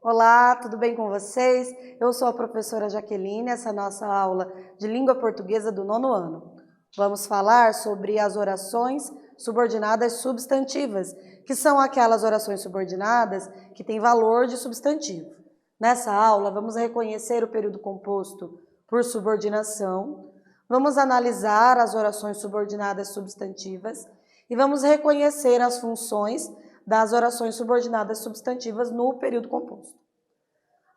Olá, tudo bem com vocês? Eu sou a professora Jaqueline, essa é a nossa aula de língua portuguesa do 9º ano. Vamos falar sobre as orações subordinadas substantivas, que são aquelas orações subordinadas que têm valor de substantivo. Nessa aula, vamos reconhecer o período composto por subordinação, vamos analisar as orações subordinadas substantivas e vamos reconhecer as funções das orações subordinadas substantivas no período composto.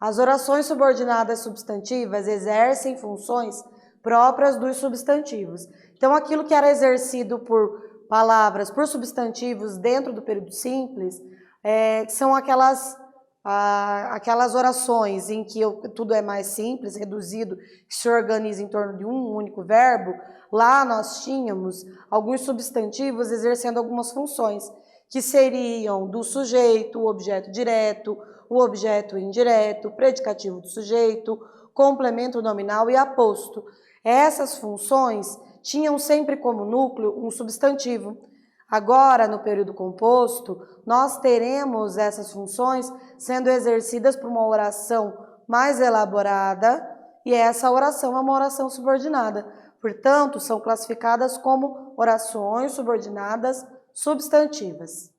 As orações subordinadas substantivas exercem funções próprias dos substantivos. Então, aquilo que era exercido por palavras, por substantivos dentro do período simples, são aquelas orações em que tudo é mais simples, reduzido, que se organiza em torno de um único verbo. Lá nós tínhamos alguns substantivos exercendo algumas funções, que seriam do sujeito, o objeto direto, o objeto indireto, predicativo do sujeito, complemento nominal e aposto. Essas funções tinham sempre como núcleo um substantivo. Agora, no período composto, nós teremos essas funções sendo exercidas por uma oração mais elaborada, e essa oração é uma oração subordinada. Portanto, são classificadas como orações subordinadas substantivas.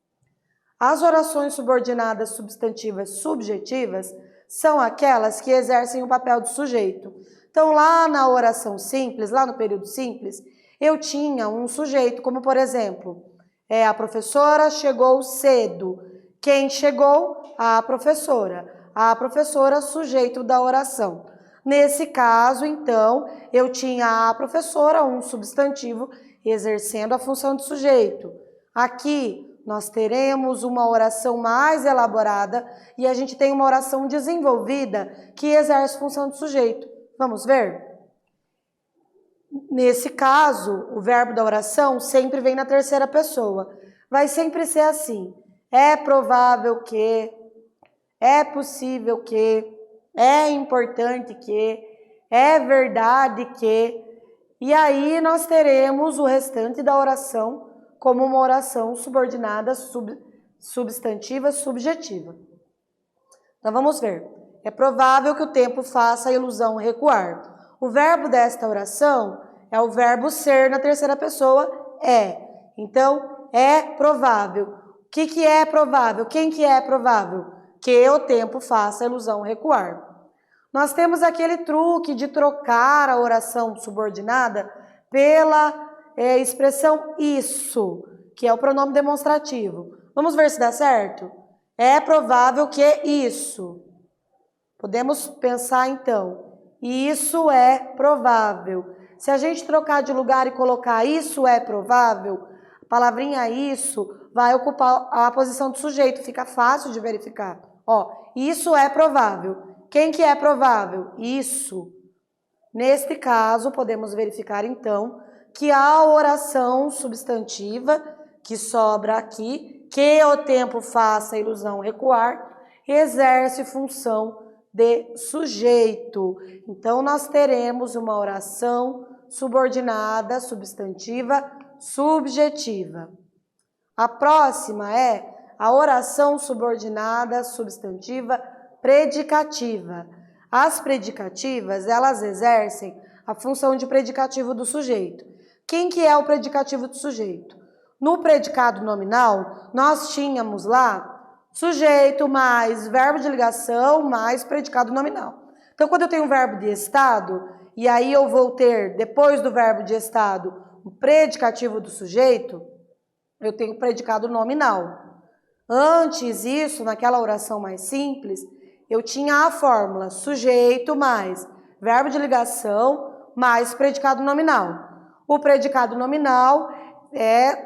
As orações subordinadas substantivas subjetivas são aquelas que exercem o papel do sujeito. Então, lá na oração simples, lá no período simples, eu tinha um sujeito, como por exemplo, a professora chegou cedo. Quem chegou? A professora. A professora, sujeito da oração. Nesse caso, então, eu tinha a professora, um substantivo, exercendo a função de sujeito. Aqui nós teremos uma oração mais elaborada e a gente tem uma oração desenvolvida que exerce função de sujeito. Vamos ver? Nesse caso, o verbo da oração sempre vem na terceira pessoa. Vai sempre ser assim: é provável que, é possível que, é importante que, é verdade que. E aí nós teremos o restante da oração como uma oração subordinada substantiva subjetiva. Então vamos ver. É provável que o tempo faça a ilusão recuar. O verbo desta oração é o verbo ser na terceira pessoa, é. Então, é provável. O que é provável? Quem que é provável? Que o tempo faça a ilusão recuar. Nós temos aquele truque de trocar a oração subordinada pela expressão isso, que é o pronome demonstrativo. Vamos ver se dá certo? É provável que isso. Podemos pensar então, isso é provável. Se a gente trocar de lugar e colocar isso é provável, a palavrinha isso vai ocupar a posição do sujeito, fica fácil de verificar. Ó, isso é provável. Quem que é provável? Isso. Neste caso, podemos verificar então que a oração substantiva que sobra aqui, que o tempo faça a ilusão recuar, exerce função de sujeito. Então, nós teremos uma oração subordinada substantiva subjetiva. A próxima é a oração subordinada substantiva predicativa. As predicativas, elas exercem a função de predicativo do sujeito. Quem que é o predicativo do sujeito? No predicado nominal, nós tínhamos lá sujeito mais verbo de ligação mais predicado nominal. Então, quando eu tenho um verbo de estado, e aí eu vou ter, depois do verbo de estado, o predicativo do sujeito, eu tenho o predicado nominal. Antes isso, naquela oração mais simples, eu tinha a fórmula sujeito mais verbo de ligação mais predicado nominal. O predicado nominal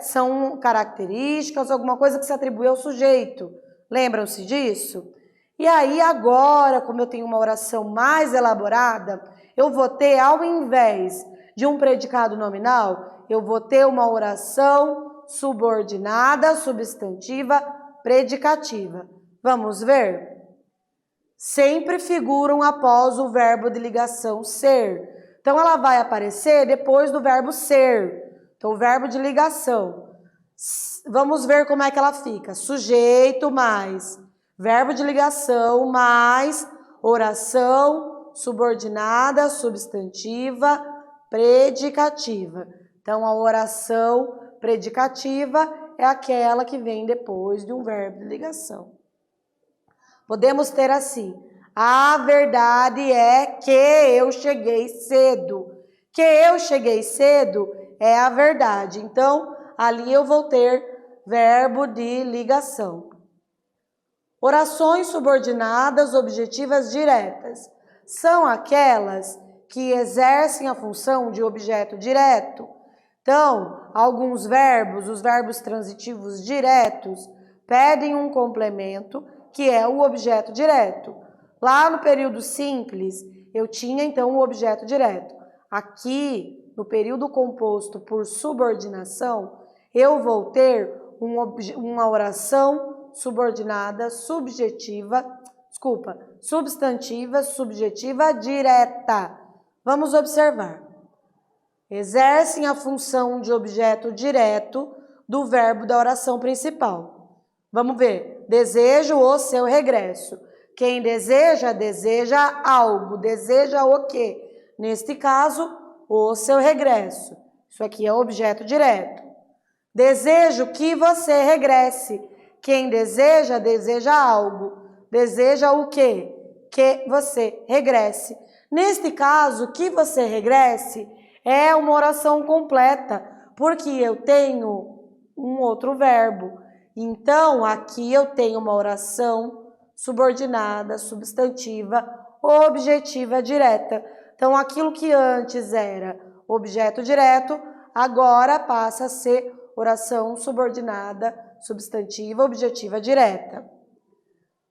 são características, alguma coisa que se atribui ao sujeito. Lembram-se disso? E aí agora, como eu tenho uma oração mais elaborada, eu vou ter, ao invés de um predicado nominal, eu vou ter uma oração subordinada, substantiva, predicativa. Vamos ver? Sempre figuram após o verbo de ligação ser. Então, ela vai aparecer depois do verbo ser. Então, o verbo de ligação. Vamos ver como é que ela fica. Sujeito mais Verbo de ligação mais oração subordinada, substantiva, predicativa. Então, a oração predicativa é aquela que vem depois de um verbo de ligação. Podemos ter assim: a verdade é que eu cheguei cedo. Que eu cheguei cedo é a verdade. Então, ali eu vou ter verbo de ligação. Orações subordinadas objetivas diretas são aquelas que exercem a função de objeto direto. Então, alguns verbos, os verbos transitivos diretos, pedem um complemento que é o objeto direto. Lá no período simples, eu tinha então o objeto direto. Aqui, no período composto por subordinação, eu vou ter uma oração subordinada, substantiva, subjetiva, direta. Vamos observar. Exercem a função de objeto direto do verbo da oração principal. Vamos ver. Desejo o seu regresso. Quem deseja, deseja algo. Deseja o quê? Neste caso, o seu regresso. Isso aqui é objeto direto. Desejo que você regresse. Quem deseja, deseja algo. Deseja o quê? Que você regresse. Neste caso, que você regresse é uma oração completa, porque eu tenho um outro verbo. Então, aqui eu tenho uma oração subordinada, substantiva, objetiva direta. Então, aquilo que antes era objeto direto, agora passa a ser oração subordinada, substantiva, objetiva direta.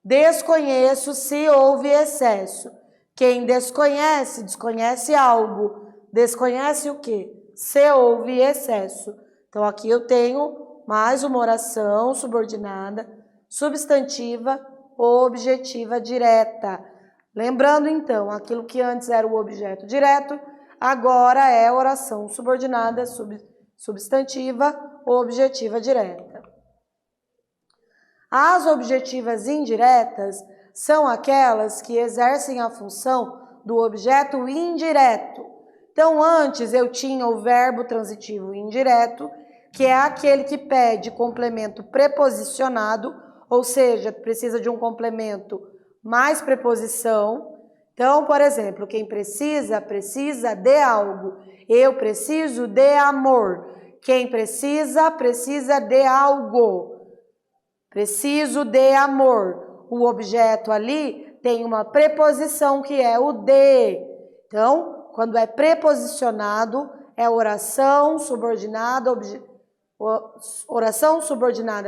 Desconheço se houve excesso. Quem desconhece, desconhece algo. Desconhece o quê? Se houve excesso. Então, aqui eu tenho mais uma oração subordinada, substantiva, objetiva direta. Lembrando, então, aquilo que antes era o objeto direto, agora é oração subordinada, substantiva, objetiva direta. As objetivas indiretas são aquelas que exercem a função do objeto indireto. Então, antes eu tinha o verbo transitivo indireto, que é aquele que pede complemento preposicionado, ou seja, precisa de um complemento mais preposição. Então, por exemplo, quem precisa, precisa de algo. Eu preciso de amor. Quem precisa, precisa de algo. Preciso de amor. O objeto ali tem uma preposição que é o de. Então, quando é preposicionado, é oração subordinada,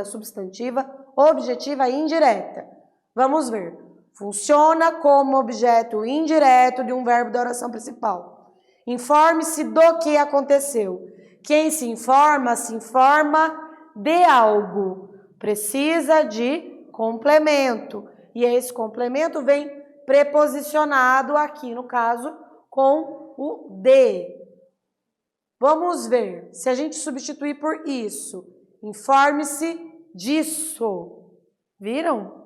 substantiva, objetiva e indireta. Vamos ver. Funciona como objeto indireto de um verbo da oração principal. Informe-se do que aconteceu. Quem se informa de algo. Precisa de complemento. E esse complemento vem preposicionado aqui, no caso, com o de. Vamos ver se a gente substituir por isso. Informe-se disso. Viram?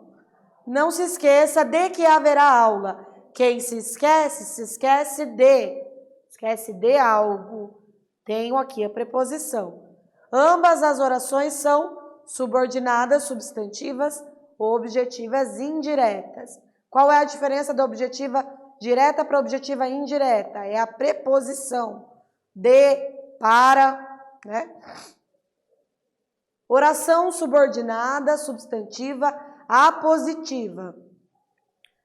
Não se esqueça de que haverá aula. Quem se esquece de. Esquece de algo. Tenho aqui a preposição. Ambas as orações são subordinadas, substantivas, objetivas indiretas. Qual é a diferença da objetiva direta para a objetiva indireta? É a preposição. De, para, né? Oração subordinada, substantiva, apositiva.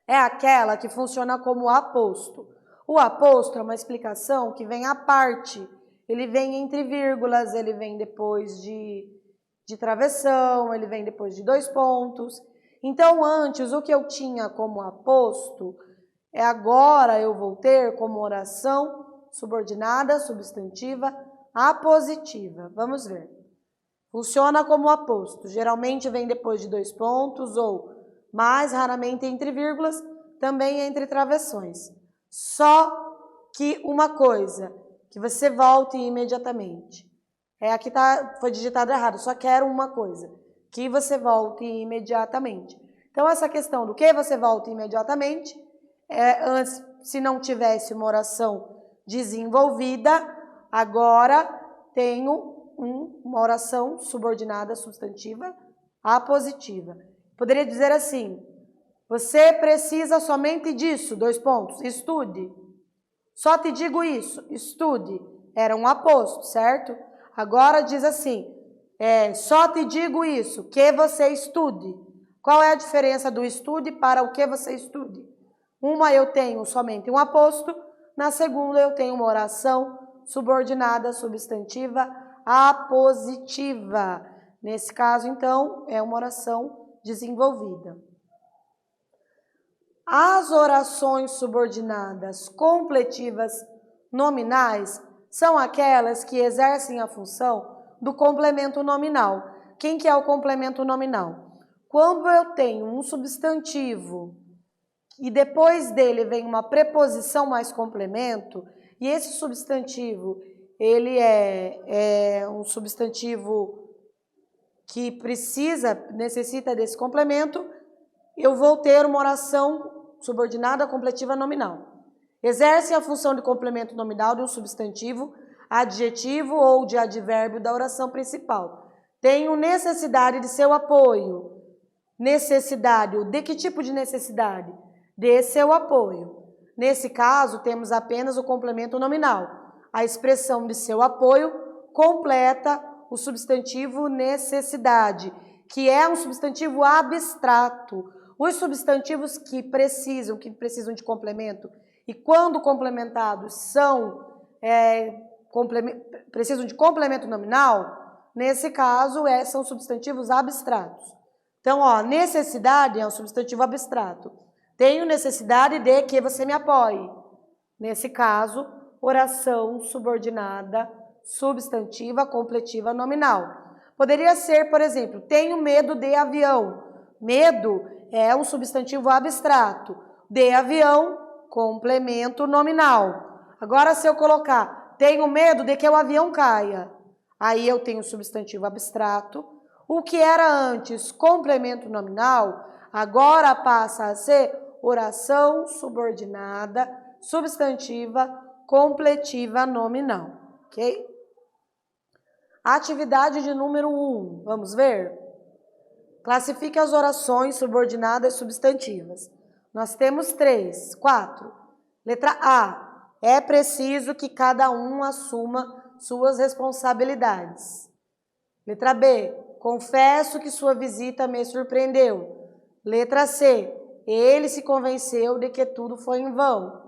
É aquela que funciona como aposto. O aposto é uma explicação que vem à parte. Ele vem entre vírgulas, ele vem depois de travessão, ele vem depois de 2 pontos. Então, antes, o que eu tinha como aposto, agora eu vou ter como oração subordinada, substantiva, apositiva. Vamos ver. Funciona como aposto. Geralmente vem depois de 2 pontos ou, mais raramente, entre vírgulas, também entre travessões. Só que uma coisa, que você volte imediatamente. Aqui foi digitado errado, só quero uma coisa, que você volte imediatamente. Então, essa questão do que você volta imediatamente, antes, se não tivesse uma oração desenvolvida, agora tenho uma oração subordinada substantiva apositiva. Poderia dizer assim: você precisa somente disso, estude. Só te digo isso, estude. Era um aposto, certo? Agora diz assim, só te digo isso, que você estude. Qual é a diferença do estude para o que você estude? Uma eu tenho somente um aposto, na segunda eu tenho uma oração subordinada substantiva apositiva. Nesse caso, então, é uma oração desenvolvida. As orações subordinadas completivas nominais são aquelas que exercem a função do complemento nominal. Quem que é o complemento nominal? Quando eu tenho um substantivo e depois dele vem uma preposição mais complemento, e esse substantivo, ele é um substantivo que necessita desse complemento, eu vou ter uma oração subordinada completiva nominal. Exerce a função de complemento nominal de um substantivo, adjetivo ou de advérbio da oração principal. Tenho necessidade de seu apoio. Necessidade, de que tipo de necessidade? De seu apoio. Nesse caso, temos apenas o complemento nominal. A expressão de seu apoio completa o substantivo necessidade, que é um substantivo abstrato. Os substantivos que precisam de complemento e quando complementados precisam de complemento nominal, nesse caso são substantivos abstratos. Então, necessidade é um substantivo abstrato. Tenho necessidade de que você me apoie. Nesse caso, oração subordinada substantiva completiva nominal. Poderia ser, por exemplo, tenho medo de avião. Medo é um substantivo abstrato. De avião, complemento nominal. Agora, se eu colocar, tenho medo de que o avião caia. Aí eu tenho substantivo abstrato. O que era antes complemento nominal, agora passa a ser oração subordinada substantiva completiva nominal. Ok? Atividade de número 1. Vamos ver? Classifique as orações subordinadas substantivas. Nós temos 4. Letra A. É preciso que cada um assuma suas responsabilidades. Letra B. Confesso que sua visita me surpreendeu. Letra C. Ele se convenceu de que tudo foi em vão.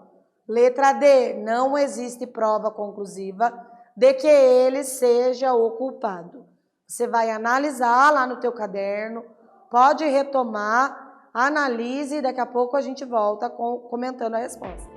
Letra D. Não existe prova conclusiva de que ele seja o culpado. Você vai analisar lá no teu caderno, pode retomar, analise e daqui a pouco a gente volta comentando a resposta.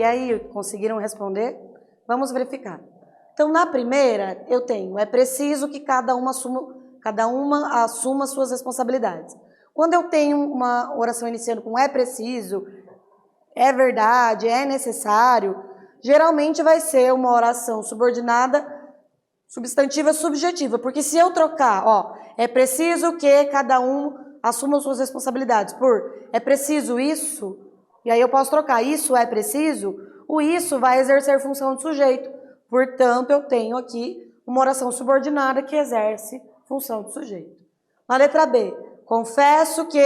E aí, conseguiram responder? Vamos verificar. Então, na primeira, eu tenho, é preciso que cada uma assuma suas responsabilidades. Quando eu tenho uma oração iniciando com é preciso, é verdade, é necessário, geralmente vai ser uma oração subordinada, substantiva, subjetiva. Porque se eu trocar, ó, é preciso que cada um assuma suas responsabilidades por é preciso isso, e aí eu posso trocar isso é preciso, o isso vai exercer função de sujeito. Portanto, eu tenho aqui uma oração subordinada que exerce função de sujeito. Na letra B, confesso que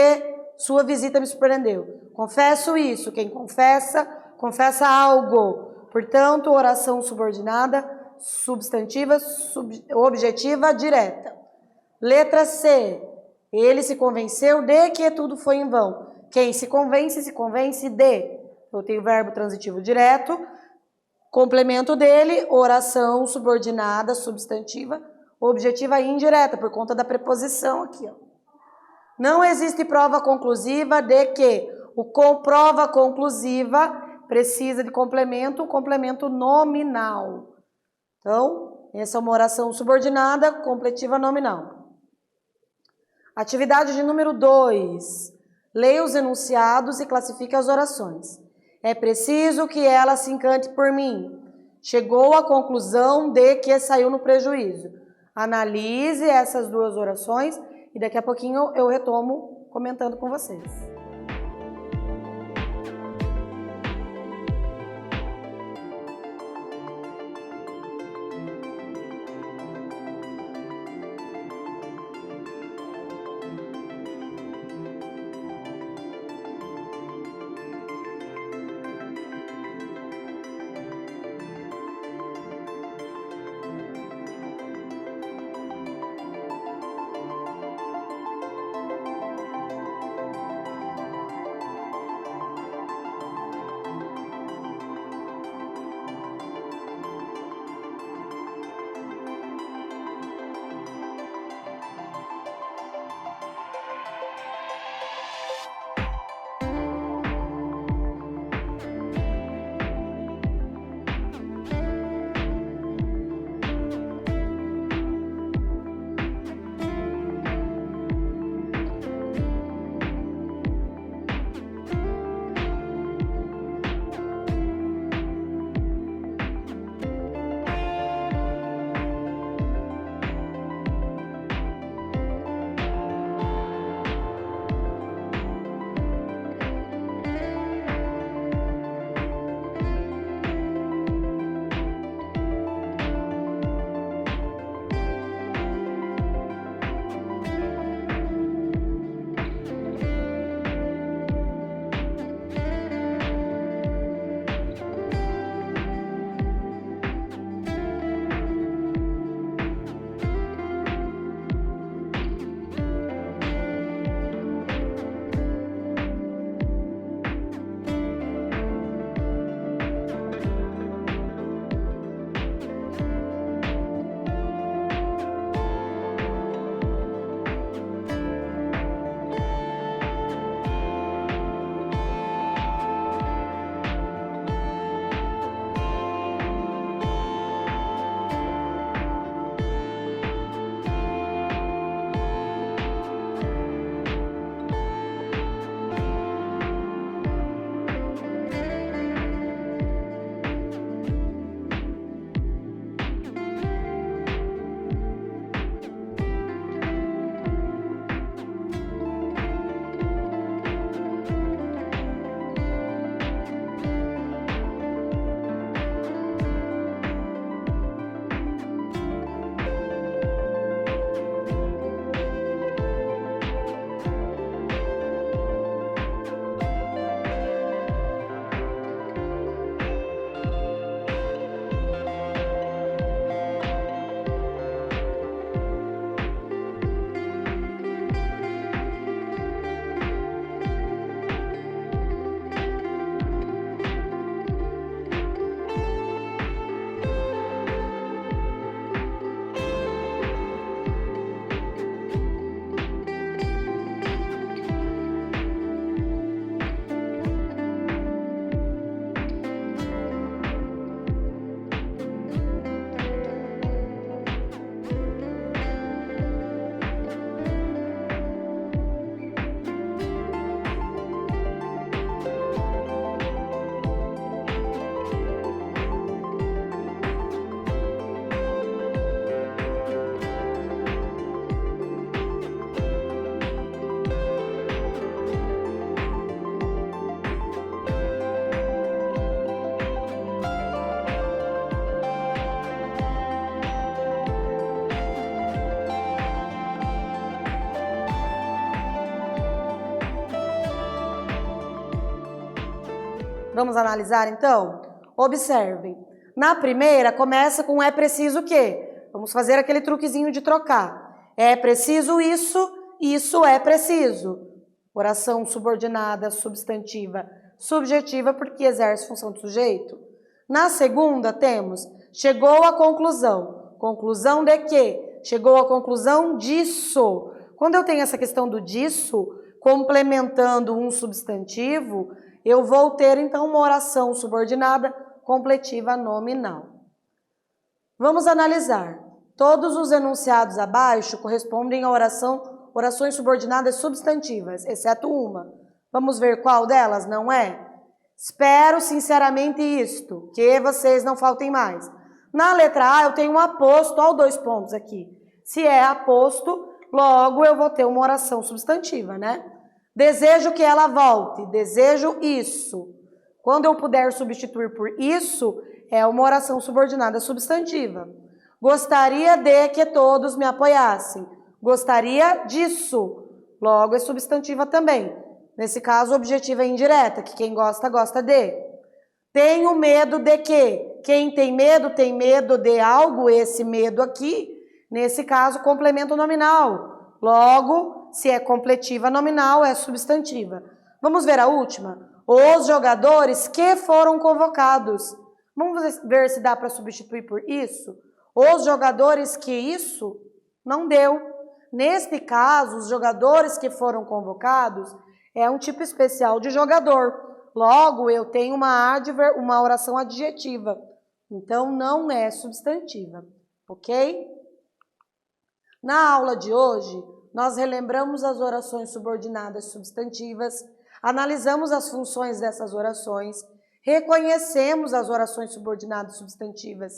sua visita me surpreendeu. Confesso isso. Quem confessa, confessa algo. Portanto, oração subordinada, substantiva, objetiva, direta. Letra C, ele se convenceu de que tudo foi em vão. Quem se convence de. Eu tenho o verbo transitivo direto, complemento dele, oração subordinada, substantiva, objetiva e indireta, por conta da preposição aqui, ó. Não existe prova conclusiva de que o prova conclusiva precisa de complemento nominal. Então, essa é uma oração subordinada, completiva nominal. Atividade de número 2. Leia os enunciados e classifique as orações. É preciso que ela se encante por mim. Chegou à conclusão de que saiu no prejuízo. Analise essas duas orações e daqui a pouquinho eu retomo comentando com vocês. Vamos analisar então? Observem. Na primeira, começa com é preciso que. Vamos fazer aquele truquezinho de trocar. É preciso isso, isso é preciso. Oração subordinada, substantiva, subjetiva, porque exerce função do sujeito. Na segunda, temos chegou à conclusão. Conclusão de quê? Chegou à conclusão disso. Quando eu tenho essa questão do disso, complementando um substantivo, eu vou ter, então, uma oração subordinada completiva nominal. Vamos analisar. Todos os enunciados abaixo correspondem a orações subordinadas substantivas, exceto uma. Vamos ver qual delas não é? Espero sinceramente isto, que vocês não faltem mais. Na letra A eu tenho um aposto, olha os 2 pontos aqui. Se é aposto, logo eu vou ter uma oração substantiva, né? Desejo que ela volte, desejo isso. Quando eu puder substituir por isso, é uma oração subordinada substantiva. Gostaria de que todos me apoiassem. Gostaria disso. Logo é substantiva também. Nesse caso, objetiva é indireta, que quem gosta, gosta de. Tenho medo de quê? Quem tem medo de algo, esse medo aqui, nesse caso, complemento nominal. Logo, se é completiva nominal, é substantiva. Vamos ver a última? Os jogadores que foram convocados. Vamos ver se dá para substituir por isso? Os jogadores que isso não deu. Neste caso, os jogadores que foram convocados é um tipo especial de jogador. Logo, eu tenho uma oração adjetiva. Então, não é substantiva. Ok? Na aula de hoje, nós relembramos as orações subordinadas substantivas, analisamos as funções dessas orações, reconhecemos as orações subordinadas substantivas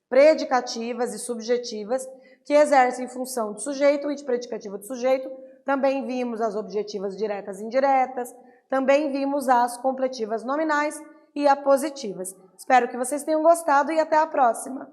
predicativas e subjetivas, que exercem função de sujeito e de predicativa do sujeito. Também vimos as objetivas diretas e indiretas, também vimos as completivas nominais e apositivas. Espero que vocês tenham gostado e até a próxima!